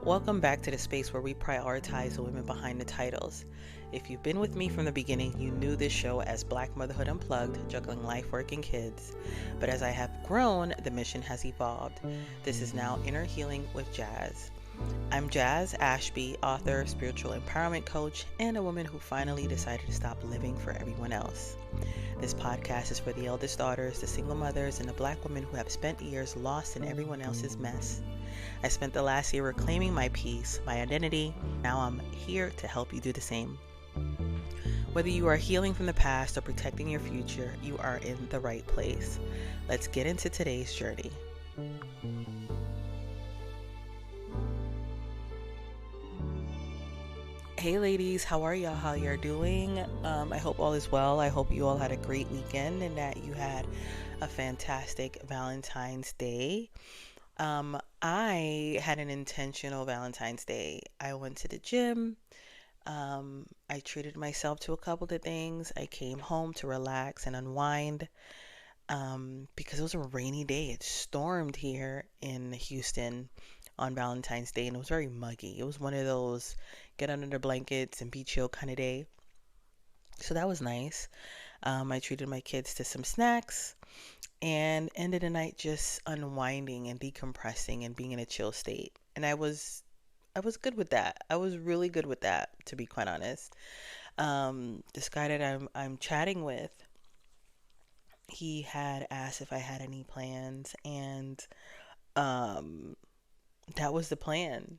Welcome back to the space where we prioritize the women behind the titles. If you've been with me from the beginning, you knew this show as Black Motherhood Unplugged, juggling life, work, and kids. But as I have grown, the mission has evolved. This is now Inner Healing with Jazz. I'm Jazz Ashby, author, spiritual empowerment coach, and a woman who finally decided to stop living for everyone else. This podcast is for the eldest daughters, the single mothers, and the Black women who have spent years lost in everyone else's mess. I spent the last year reclaiming my peace, my identity. Now I'm here to help you do the same. Whether you are healing from the past or protecting your future, you are in the right place. Let's get into today's journey. Hey ladies, how are y'all? How you're doing? I hope all is well. I hope you all had a great weekend and that you had a fantastic Valentine's Day. I had an intentional Valentine's Day. I went to the gym. I treated myself to a couple of things. I came home to relax and unwind. Because it was a rainy day. It stormed here in Houston on Valentine's Day and it was very muggy. It was one of those get under the blankets and be chill kind of day. So that was nice. I treated my kids to some snacks and ended the night just unwinding and decompressing and being in a chill state. And I was good with that. I was really good with that, to be quite honest. This guy that I'm chatting with, he had asked if I had any plans, and um, that was the plan.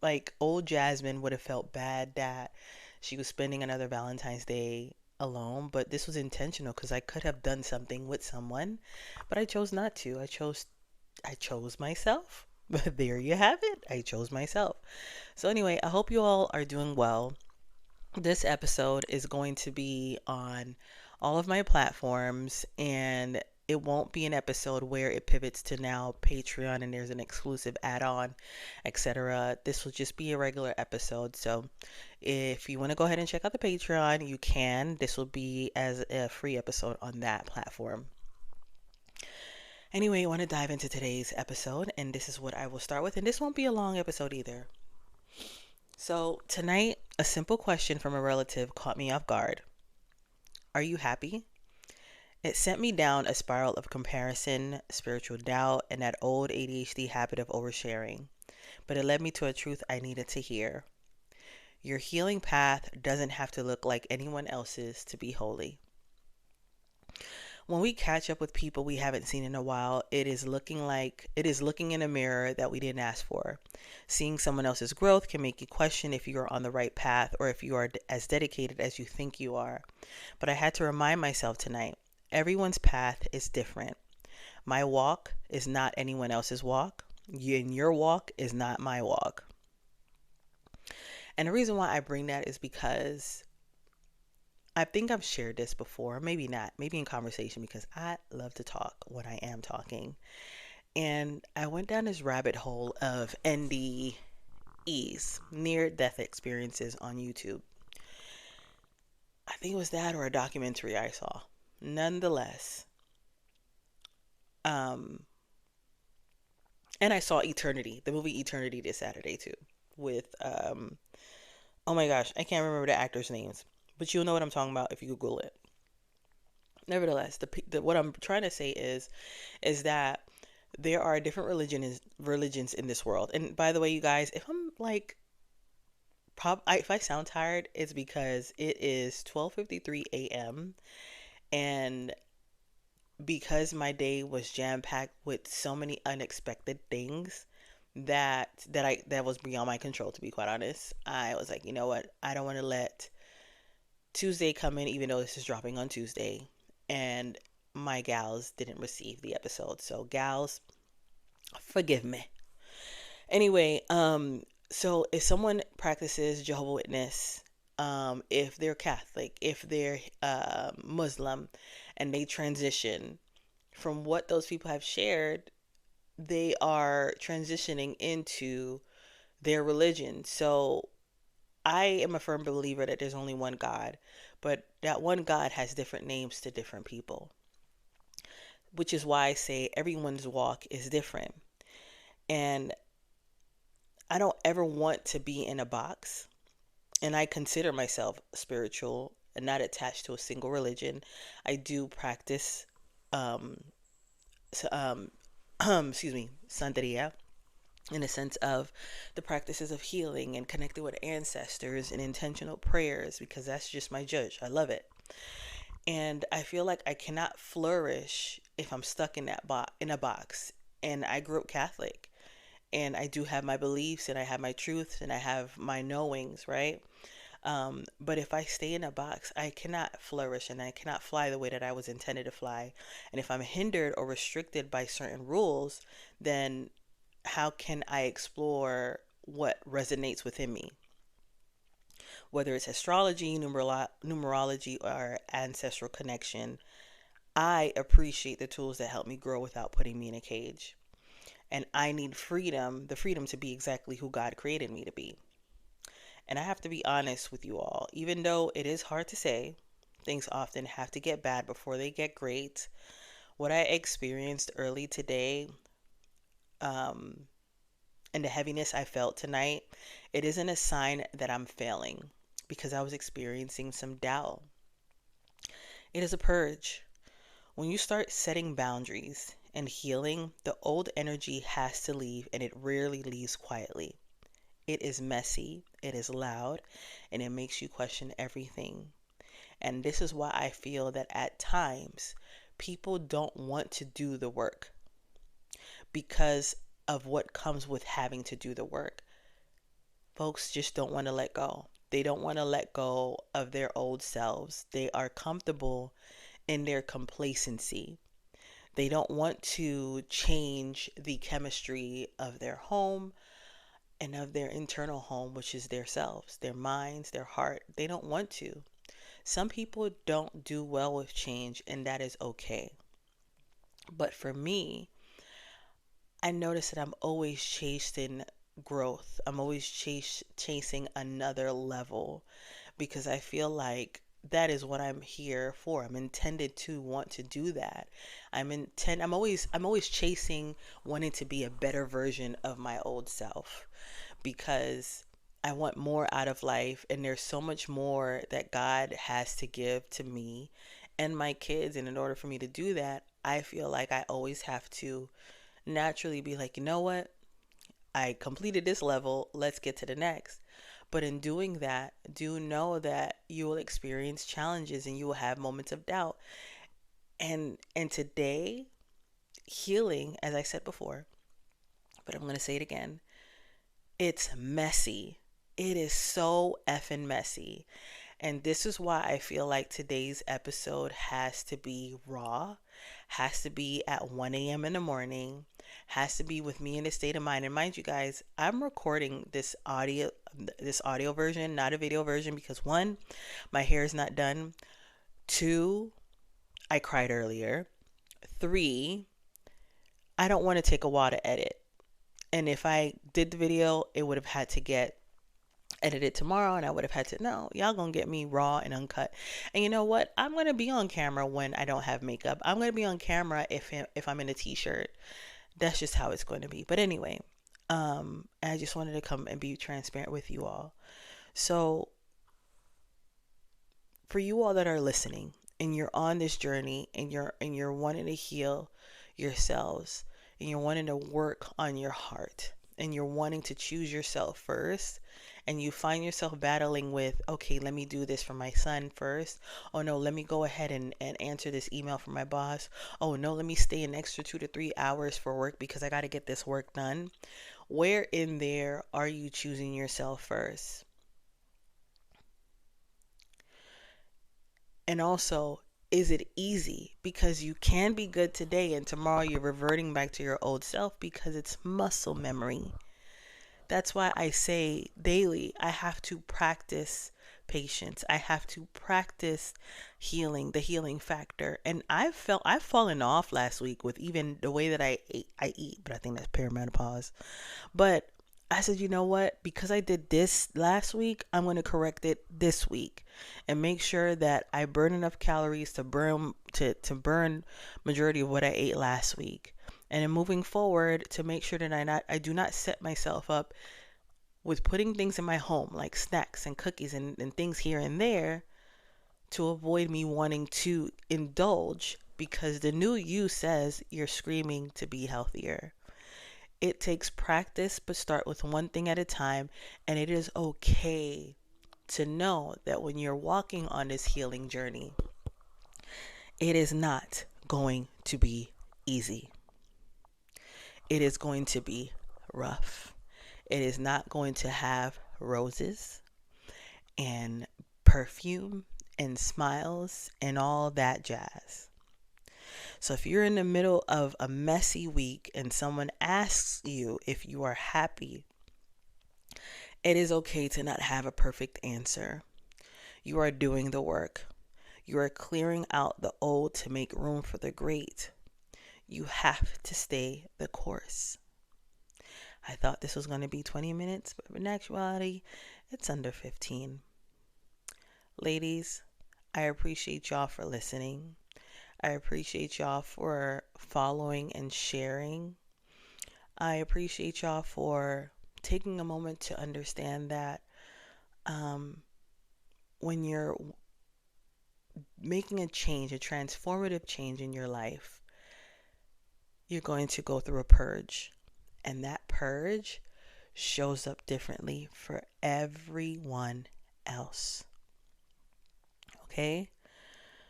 Like, old Jasmine would have felt bad that she was spending another Valentine's Day alone, but this was intentional because I could have done something with someone, but I chose not to. I chose myself. But there you have it. I chose myself. So anyway, I hope you all are doing well. This episode is going to be on all of my platforms, and it won't be an episode where it pivots to now Patreon and there's an exclusive add-on, etc. This will just be a regular episode. So if you want to go ahead and check out the Patreon, you can. This will be as a free episode on that platform. Anyway, I want to dive into today's episode, and this is what I will start with. And this won't be a long episode either. So, tonight, a simple question from a relative caught me off guard. Are you happy? It sent me down a spiral of comparison, spiritual doubt, and that old ADHD habit of oversharing. But it led me to a truth I needed to hear. Your healing path doesn't have to look like anyone else's to be holy. When we catch up with people we haven't seen in a while, it is looking in a mirror that we didn't ask for. Seeing someone else's growth can make you question if you are on the right path or if you are as dedicated as you think you are. But I had to remind myself tonight, everyone's path is different. My walk is not anyone else's walk, and your walk is not my walk. And the reason why I bring that is because I think I've shared this before, maybe not, maybe in conversation, because I love to talk when I am talking. And I went down this rabbit hole of NDEs, near death experiences on YouTube. I think it was that or a documentary I saw. Nonetheless, um, and I saw Eternity, the movie Eternity this Saturday too, with oh my gosh, I can't remember the actors' names, but you'll know what I'm talking about if you Google it. Nevertheless, what I'm trying to say is that there are different religions in this world. And by the way, you guys, if I'm like if I sound tired, it's because it is 12:53 a.m. and because my day was jam packed with so many unexpected things that was beyond my control, to be quite honest. I was like, you know what? I don't want to let Tuesday come in, even though this is dropping on Tuesday, and my gals didn't receive the episode. So gals, forgive me. Anyway, so if someone practices Jehovah Witness, if they're Catholic, if they're Muslim, and they transition from what those people have shared, they are transitioning into their religion. So I am a firm believer that there's only one God, but that one God has different names to different people, which is why I say everyone's walk is different. And I don't ever want to be in a box. And I consider myself spiritual and not attached to a single religion. I do practice, um, s- um, excuse me, Santeria, in a sense of the practices of healing and connecting with ancestors and intentional prayers, because that's just my judge. I love it. And I feel like I cannot flourish if I'm stuck in in a box. And I grew up Catholic, and I do have my beliefs, and I have my truths, and I have my knowings, right? But if I stay in a box, I cannot flourish and I cannot fly the way that I was intended to fly. And if I'm hindered or restricted by certain rules, then how can I explore what resonates within me? Whether it's astrology, numerology, or ancestral connection, I appreciate the tools that help me grow without putting me in a cage. And I need freedom, the freedom to be exactly who God created me to be. And I have to be honest with you all, even though it is hard to say, things often have to get bad before they get great. What I experienced early today, um, and the heaviness I felt tonight, it isn't a sign that I'm failing because I was experiencing some doubt. It is a purge. When you start setting boundaries and healing, the old energy has to leave, and it rarely leaves quietly. It is messy, it is loud, and it makes you question everything. And this is why I feel that at times people don't want to do the work because of what comes with having to do the work. Folks just don't want to let go. They don't want to let go of their old selves. They are comfortable in their complacency. They don't want to change the chemistry of their home and of their internal home, which is their selves, their minds, their heart. They don't want to. Some people don't do well with change, and that is okay. But for me, I notice that I'm always chasing growth. I'm always chasing another level because I feel like that is what I'm here for. I'm intended to want to do that. I'm always chasing wanting to be a better version of my old self because I want more out of life, and there's so much more that God has to give to me and my kids. And in order for me to do that, I feel like I always have to naturally be like, you know what? I completed this level, let's get to the next. But in doing that, do know that you will experience challenges and you will have moments of doubt. And today, healing, as I said before, but I'm going to say it again, it's messy. It is so effing messy. And this is why I feel like today's episode has to be raw, has to be at 1 a.m. in the morning, has to be with me in a state of mind. And mind you guys, I'm recording this audio version, not a video version, because one, my hair is not done. Two, I cried earlier. Three, I don't want to take a while to edit. And if I did the video, it would have had to get edited tomorrow, and I would have had to, no, y'all gonna get me raw and uncut. And you know what? I'm gonna be on camera when I don't have makeup. I'm gonna be on camera if I'm in a t-shirt. That's just how it's going to be. But anyway, I just wanted to come and be transparent with you all. So for you all that are listening and you're on this journey and you're wanting to heal yourselves and you're wanting to work on your heart and you're wanting to choose yourself first, and you find yourself battling with, okay, let me do this for my son first. Oh no, let me go ahead and answer this email from my boss. Oh no, let me stay an extra 2 to 3 hours for work because I got to get this work done. Where in there are you choosing yourself first? And also, is it easy? Because you can be good today and tomorrow you're reverting back to your old self because it's muscle memory. That's why I say daily, I have to practice patience. I have to practice healing, the healing factor. And I've fallen off last week with even the way that I eat, but I think that's perimenopause. But I said, you know what? Because I did this last week, I'm going to correct it this week and make sure that I burn enough calories to burn majority of what I ate last week. And then moving forward, to make sure that I do not set myself up with putting things in my home like snacks and cookies and things here and there to avoid me wanting to indulge because the new you says you're screaming to be healthier. It takes practice, but start with one thing at a time. And it is okay to know that when you're walking on this healing journey, it is not going to be easy. It is going to be rough. It is not going to have roses and perfume and smiles and all that jazz. So if you're in the middle of a messy week and someone asks you if you are happy, it is okay to not have a perfect answer. You are doing the work. You are clearing out the old to make room for the great. You have to stay the course. I thought this was going to be 20 minutes, but in actuality, it's under 15. Ladies, I appreciate y'all for listening. I appreciate y'all for following and sharing. I appreciate y'all for taking a moment to understand that when you're making a change, a transformative change in your life, you're going to go through a purge. And that purge shows up differently for everyone else. Okay?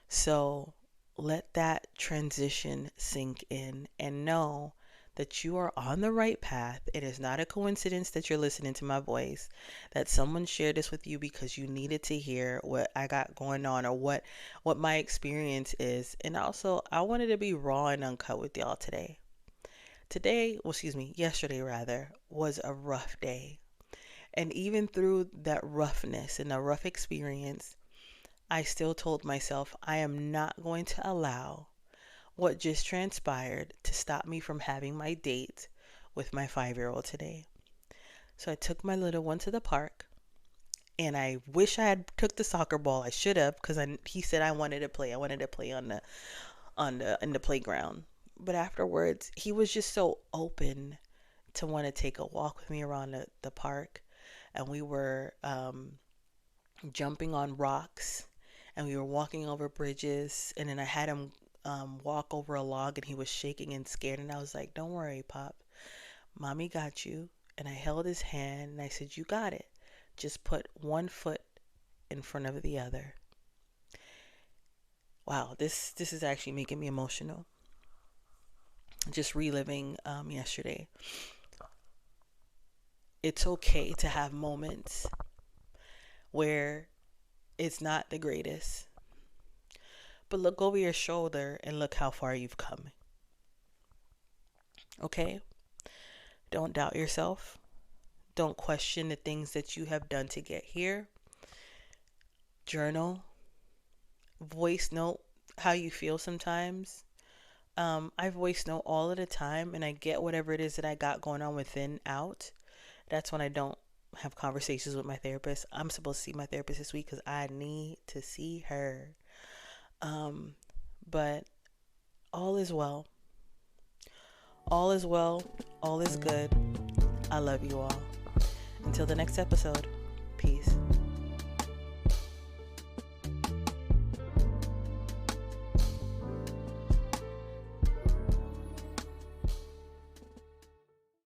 So let that transition sink in and know that you are on the right path. It is not a coincidence that you're listening to my voice, that someone shared this with you because you needed to hear what I got going on or what my experience is. And also, I wanted to be raw and uncut with y'all today. Yesterday rather, was a rough day. And even through that roughness and a rough experience, I still told myself I am not going to allow what just transpired to stop me from having my date with my 5-year-old today. So I took my little one to the park, and I wish I had took the soccer ball. I should have, because he said I wanted to play. I wanted to play in the playground. But afterwards, he was just so open to want to take a walk with me around the park, and we were jumping on rocks, and we were walking over bridges, and then I had him walk over a log, and he was shaking and scared, and I was like, don't worry, Pop, Mommy got you. And I held his hand and I said, you got it, just put one foot in front of the other. Wow, this is actually making me emotional, just reliving yesterday. It's okay to have moments where it's not the greatest, but look over your shoulder and look how far you've come. Okay? Don't doubt yourself. Don't question the things that you have done to get here. Journal. Voice note how you feel sometimes. I voice note all of the time, and I get whatever it is that I got going on within out. That's when I don't have conversations with my therapist. I'm supposed to see my therapist this week because I need to see her. But all is well. All is well. All is good. I love you all. Until the next episode. Peace.